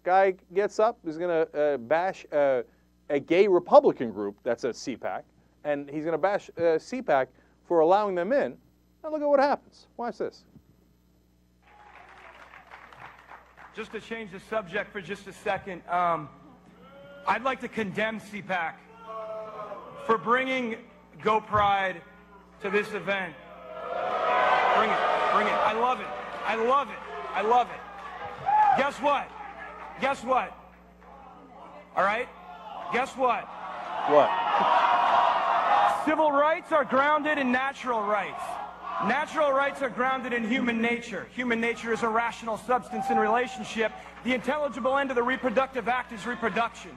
guy gets up, he's going to bash a gay Republican group that's at CPAC, and he's going to bash CPAC for allowing them in. And look at what happens. Watch this. Just to change the subject for just a second, I'd like to condemn CPAC for bringing Go Pride to this event. Bring it, bring it. I love it. I love it. I love it. Guess what? Guess what? All right? Guess what? What? Civil rights are grounded in natural rights. Natural rights are grounded in human nature. Human nature is a rational substance in relationship. The intelligible end of the reproductive act is reproduction.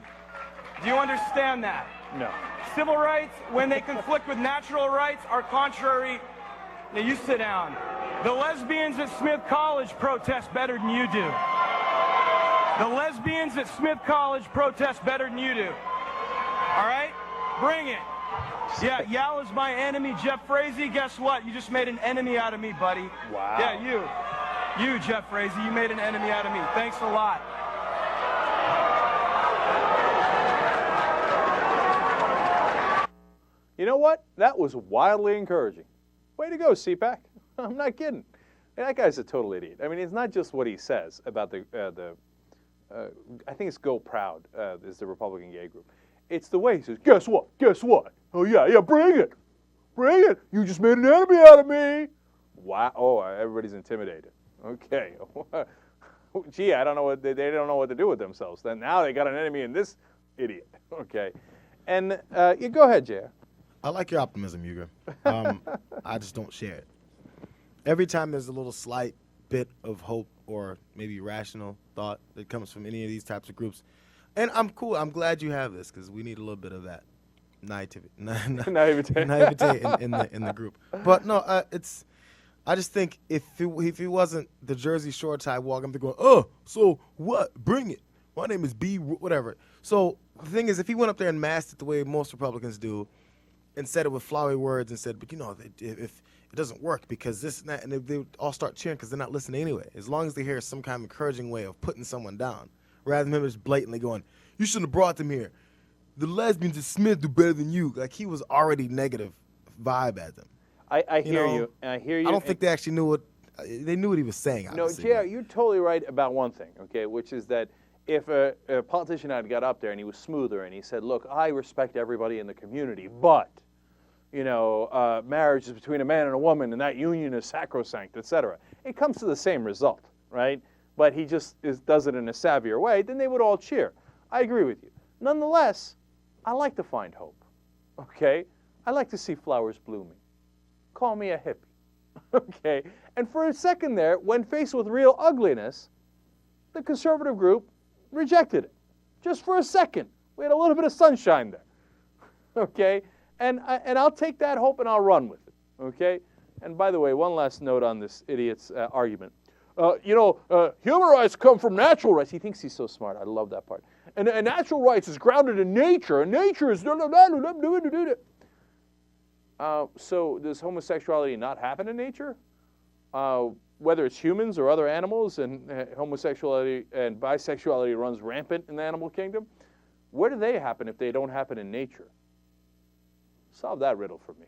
Do you understand that? No. Civil rights, when they conflict with natural rights, are contrary. Now you sit down. The lesbians at Smith College protest better than you do. The lesbians at Smith College protest better than you do. All right? Bring it. Yeah, Yal is my enemy, Jeff Frazee. Guess what? You just made an enemy out of me, buddy. Wow. Yeah, you, Jeff Frazee, you made an enemy out of me. Thanks a lot. You know what? That was wildly encouraging. Way to go, CPAC. I'm not kidding. That guy's a total idiot. I mean, it's not just what he says about I think it's Go Proud is the Republican gay group. It's the way he says, guess what? Guess what? Oh, yeah, bring it. Bring it. You just made an enemy out of me. Wow. Oh, everybody's intimidated. Okay. Gee, I don't know what they don't know what to do with themselves. Then now they got an enemy in this idiot. Okay. And you go ahead, JR. I like your optimism, Hugo. I just don't share it. Every time there's a little slight bit of hope or maybe rational thought that comes from any of these types of groups, and I'm cool. I'm glad you have this because we need a little bit of that naivety in the group. But no, I just think if he wasn't the Jersey Shore type walking up there going, oh, so what? Bring it. My name is B. Whatever. So the thing is, if he went up there and masked it the way most Republicans do, and said it with flowery words and said, but you know, if it doesn't work because this and that, and they all start cheering because they're not listening anyway. As long as they hear some kind of encouraging way of putting someone down, rather than him just blatantly going, you shouldn't have brought them here. The lesbians at Smith do better than you. Like, he was already negative vibe at them. I hear you. I don't think they actually knew they knew what he was saying. Obviously, no, JR, you're totally right about one thing, okay, which is that if a politician had got up there and he was smoother and he said, look, I respect everybody in the community, but, you know, marriage is between a man and a woman and that union is sacrosanct, etc. It comes to the same result, right? But he just does it in a savvier way, then they would all cheer. I agree with you. Nonetheless, I like to find hope, okay? I like to see flowers blooming. Call me a hippie, okay? And for a second there, when faced with real ugliness, the conservative group rejected it. Just for a second. We had a little bit of sunshine there, okay? And I'll take that hope and I'll run with it, okay? And by the way, one last note on this idiot's argument. Human rights come from natural rights. He thinks he's so smart. I love that part. And natural rights is grounded in nature, and nature is... So does homosexuality not happen in nature? Whether it's humans or other animals, and homosexuality and bisexuality runs rampant in the animal kingdom, where do they happen if they don't happen in nature? Solve that riddle for me.